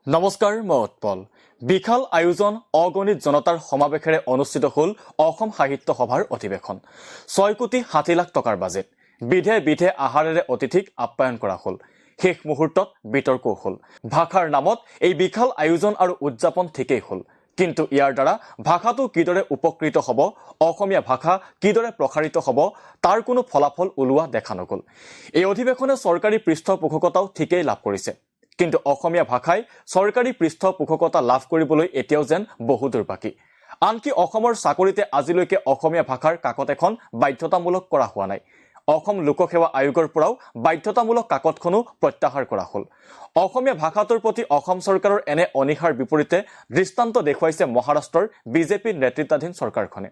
নমস্কাৰ, মই উৎপল। বিশাল আয়োজন অগণিত জনতাৰ সমাৱেশেৰে অনুষ্ঠিত হ'ল অসম সাহিত্য সভাৰ অধিৱেশন। 6 কোটি 60 লাখ টকাৰ বাজেট। বিধে বিধে আহাৰেৰে অতিথিক আপ্যায়ন কৰা হ'ল। শেষ মুহূৰ্তত বিতৰ্কও হ'ল। ভাষাৰ নামত এই বিশাল আয়োজন আৰু উদযাপন ঠিকেই হ'ল, কিন্তু ইয়াৰ দ্বাৰা ভাষাটো কিদৰে উপকৃত হ'ব, অসমীয়া ভাষা কিদৰে প্ৰসাৰিত হ'ব, তাৰ কোনো ফলাফল ওলোৱা দেখা নগ'ল। এই অধিৱেশনে চৰকাৰী পৃষ্ঠপোষকতাও ঠিকেই লাভ কৰিছে, কিন্তু অসমীয়া ভাষাই চৰকাৰী পৃষ্ঠপোষকতা লাভ কৰিবলৈ এতিয়াও যেন বহুদূৰ বাকী। আনকি অসমৰ চাকৰিতে আজিলৈকে অসমীয়া ভাষাৰ কাকত এখন বাধ্যতামূলক কৰা হোৱা নাই। অসম লোকসেৱা আয়োগৰ পৰাও বাধ্যতামূলক কাকতখনো প্ৰত্যাহাৰ কৰা হ'ল। অসমীয়া ভাষাটোৰ প্ৰতি অসম চৰকাৰৰ এনে অনীহাৰ বিপৰীতে দৃষ্টান্ত দেখুৱাইছে মহাৰাষ্ট্ৰৰ বিজেপি নেতৃত্বাধীন চৰকাৰখনে।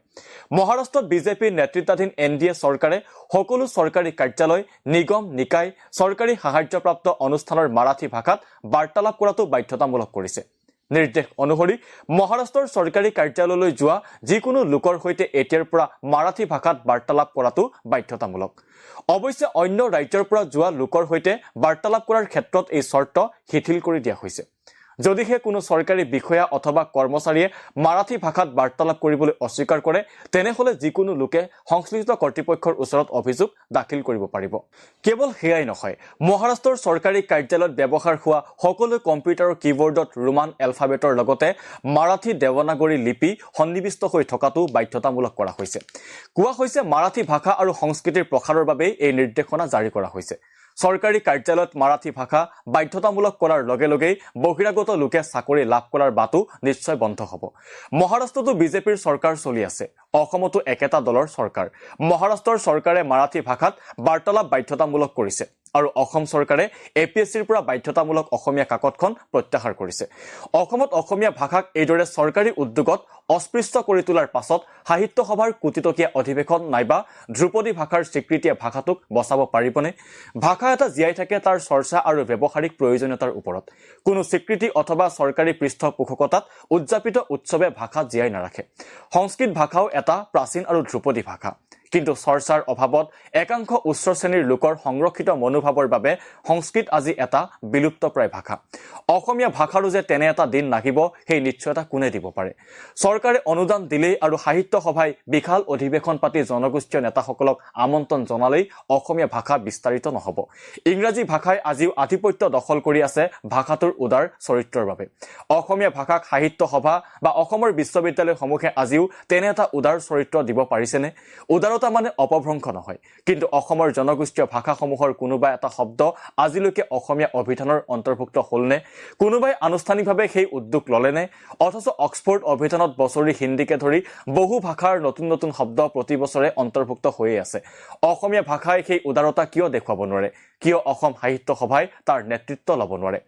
মহাৰাষ্ট্ৰত বিজেপি নেতৃত্বাধীন NDA চৰকাৰে সকলো চৰকাৰী কাৰ্যালয়, নিগম, নিকায়, চৰকাৰী সাহায্যপ্ৰাপ্ত অনুষ্ঠানৰ মাৰাঠী ভাষাত বাৰ্তালাপ কৰাটো বাধ্যতামূলক কৰিছে। নিৰ্দেশ অনুসৰি মহাৰাষ্ট্ৰৰ চৰকাৰী কাৰ্যালয়লৈ যোৱা যিকোনো লোকৰ সৈতে এতিয়াৰ পৰা মাৰাঠী ভাষাত বাৰ্তালাপ কৰাটো বাধ্যতামূলক। অৱশ্যে অন্য ৰাজ্যৰ পৰা যোৱা লোকৰ সৈতে বাৰ্তালাপ কৰাৰ ক্ষেত্ৰত এই চৰ্ত শিথিল কৰি দিয়া হৈছে। যদিহে কোনো চৰকাৰী বিষয়া অথবা কৰ্মচাৰীয়ে মাৰাঠী ভাষাত বাৰ্তালাপ কৰিবলৈ অস্বীকাৰ কৰে, তেনেহ'লে যিকোনো লোকে সংশ্লিষ্ট কৰ্তৃপক্ষৰ ওচৰত অভিযোগ দাখিল কৰিব পাৰিব। কেৱল সেয়াই নহয়, মহাৰাষ্ট্ৰৰ চৰকাৰী কাৰ্যালয়ত ব্যৱহাৰ হোৱা সকলো কম্পিউটাৰৰ কীবৰ্ডত ৰোমান এলফাবেটৰ লগতে মাৰাঠী দেৱনাগৰী লিপি সন্নিৱিষ্ট হৈ থকাটো বাধ্যতামূলক কৰা হৈছে। কোৱা হৈছে, মাৰাঠী ভাষা আৰু সংস্কৃতিৰ প্ৰসাৰৰ বাবেই এই নিৰ্দেশনা জাৰি কৰা হৈছে। চৰকাৰী কাৰ্যালয়ত মাৰাঠী ভাষা বাধ্যতামূলক কৰাৰ লগে লগেই বহিৰাগত লোকে চাকৰি লাভ কৰাৰ বাটো নিশ্চয় বন্ধ হ'ব। মহাৰাষ্ট্ৰতো বিজেপিৰ চৰকাৰ চলি আছে, অসমতো একেটা দলৰ চৰকাৰ। মহাৰাষ্ট্ৰৰ চৰকাৰে মাৰাঠী ভাষাত বাৰ্তালাপ বাধ্যতামূলক কৰিছে আৰু অসম চৰকাৰে APSCৰ পৰা বাধ্যতামূলক অসমীয়া কাকতখন প্ৰত্যাহাৰ কৰিছে। অসমত অসমীয়া ভাষাক এইদৰে চৰকাৰী উদ্যোগত অস্পৃশ্য কৰি তোলাৰ পাছত সাহিত্য সভাৰ কোটিটকীয়া অধিৱেশন নাইবা ধ্ৰুপদী ভাষাৰ স্বীকৃতিয়ে ভাষাটোক বচাব পাৰিবনে? ভাষা এটা জীয়াই থাকে তাৰ চৰ্চা আৰু ব্যৱহাৰিক প্ৰয়োজনীয়তাৰ ওপৰত। কোনো স্বীকৃতি অথবা চৰকাৰী পৃষ্ঠপোষকতাত উদযাপিত উৎসৱে ভাষা জীয়াই নাৰাখে। সংস্কৃত ভাষাও এটা প্ৰাচীন আৰু ধ্ৰুপদী ভাষা, কিন্তু চৰ্চাৰ অভাৱত একাংশ উচ্চ শ্ৰেণীৰ লোকৰ সংৰক্ষিত মনোভাৱৰ বাবে সংস্কৃত আজি এটা বিলুপ্তপ্ৰায় ভাষা। অসমীয়া ভাষাৰো যে তেনে এটা দিন নাহিব, সেই নিশ্চয়তা কোনে দিব পাৰে? চৰকাৰে অনুদান দিলেই আৰু সাহিত্য সভাই বিশাল অধিৱেশন পাতি জনগোষ্ঠীয় নেতাসকলক আমন্ত্ৰণ জনালেই অসমীয়া ভাষা বিস্তাৰিত নহ'ব। ইংৰাজী ভাষাই আজিও আধিপত্য দখল কৰি আছে ভাষাটোৰ উদাৰ চৰিত্ৰৰ বাবে। অসমীয়া ভাষাক সাহিত্য সভা বা অসমৰ বিশ্ববিদ্যালয়সমূহে আজিও তেনে এটা উদাৰ চৰিত্ৰ দিব পাৰিছেনে? উদাৰতা মানে অপভ্ৰংশ নহয়, কিন্তু অসমৰ জনগোষ্ঠীয় ভাষাসমূহৰ কোনোবা এটা শব্দ আজিলৈকে অসমীয়া অভিধানৰ অন্তৰ্ভুক্ত হ'লনে? কোনোবাই আনুষ্ঠানিকভাৱে সেই উদ্যোগ ল'লেনে? অথচ অক্সফৰ্ড অভিধানত বছৰি হিন্দীকে ধৰি বহু ভাষাৰ নতুন নতুন শব্দ প্ৰতি বছৰে অন্তৰ্ভুক্ত হৈয়ে আছে। অসমীয়া ভাষাই সেই উদাৰতা কিয় দেখুৱাব নোৱাৰে? কিয় অসম সাহিত্য সভাই তাৰ নেতৃত্ব ল'ব নোৱাৰে?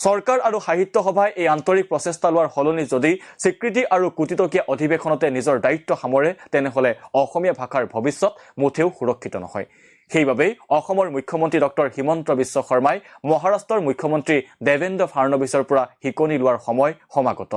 চৰকাৰ আৰু সাহিত্য সভাই এই আন্তৰিক প্ৰচেষ্টা লোৱাৰ সলনি যদি স্বীকৃতি আৰু কোটিটকীয়া অধিৱেশনতে নিজৰ দায়িত্ব সামৰে, তেনেহ'লে অসমীয়া ভাষাৰ ভৱিষ্যত মুঠেও সুৰক্ষিত নহয়। সেইবাবেই অসমৰ মুখ্যমন্ত্ৰী ডক্টৰ হিমন্ত বিশ্ব শৰ্মাই মহাৰাষ্ট্ৰৰ মুখ্যমন্ত্ৰী দেৱেন্দ্ৰ ফাডনৱিছৰ পৰা শিকনি লোৱাৰ সময় সমাগত।